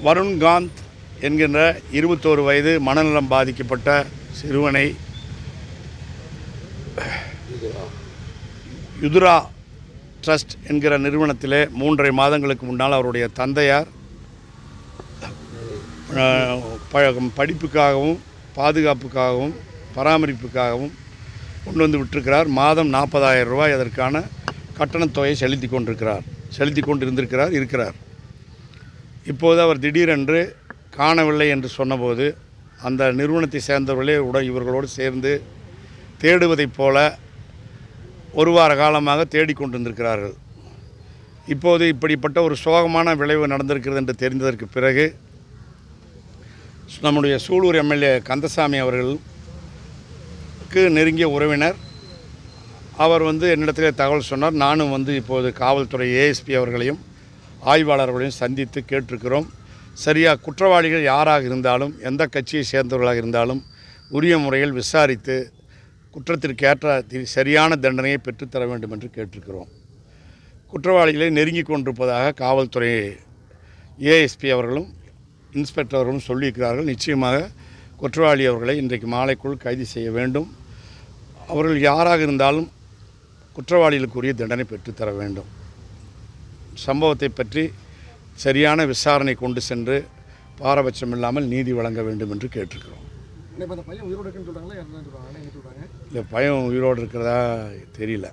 வருண்காந்த் என்கின்ற 21 வயது மனநலம் பாதிக்கப்பட்ட சிறுவனை யுதுரா ட்ரஸ்ட் என்கிற நிறுவனத்திலே 3.5 மாதங்களுக்கு முன்னால் அவருடைய தந்தையார் படிப்புக்காகவும் பாதுகாப்புக்காகவும் பராமரிப்புக்காகவும் கொண்டு வந்து விட்டிருக்கிறார். மாதம் 40,000 ரூபாய் அதற்கான கட்டணத் தொகையை செலுத்தி கொண்டிருந்திருக்கிறார் இருக்கிறார். இப்போது அவர் திடீரென்று காணவில்லை என்று சொன்னபோது அந்த நிறுவனத்தை சேர்ந்தவர்களே இவர்களோடு சேர்ந்து தேடுவதைப் போல ஒரு வார காலமாக தேடிக்கொண்டிருந்திருக்கிறார்கள். இப்போது இப்படிப்பட்ட ஒரு சோகமான விளைவு நடந்திருக்கிறது என்று தெரிந்ததற்கு பிறகு நம்முடைய சூலூர் எம்எல்ஏ கந்தசாமி அவர்களுக்கு நெருங்கிய உறவினர் அவர் என்னிடத்திலே தகவல் சொன்னார். நானும் இப்போது காவல்துறை ஏஎஸ்பி அவர்களையும் ஆய்வாளர்களையும் சந்தித்து கேட்டிருக்கிறோம். சரியாக குற்றவாளிகள் யாராக இருந்தாலும் எந்த கட்சியை சேர்ந்தவர்களாக இருந்தாலும் உரிய முறையில் விசாரித்து குற்றத்திற்கு ஏற்ற சரியான தண்டனையை பெற்றுத்தர வேண்டும் என்று கேட்டிருக்கிறோம். குற்றவாளிகளை நெருங்கி கொண்டிருப்பதாக காவல்துறை ஏஎஸ்பி அவர்களும் இன்ஸ்பெக்டர் அவர்களும் சொல்லியிருக்கிறார்கள். நிச்சயமாக குற்றவாளி அவர்களை இன்றைக்கு மாலைக்குள் கைது செய்ய வேண்டும். அவர்கள் யாராக இருந்தாலும் குற்றவாளிகளுக்குரிய தண்டனை பெற்றுத்தர வேண்டும். சம்பவத்தை பற்றி சரியான விசாரணை கொண்டு சென்று பாரபட்சம் இல்லாமல் நீதி வழங்க வேண்டும் என்று கேட்டிருக்கிறோம். இந்த பையன் உயிரோடு இருக்கிறதா தெரியல.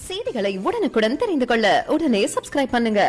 செய்திகளை உடனுக்குடன் தெரிந்து கொள்ள உடனே சப்ஸ்கிரைப் பண்ணுங்க.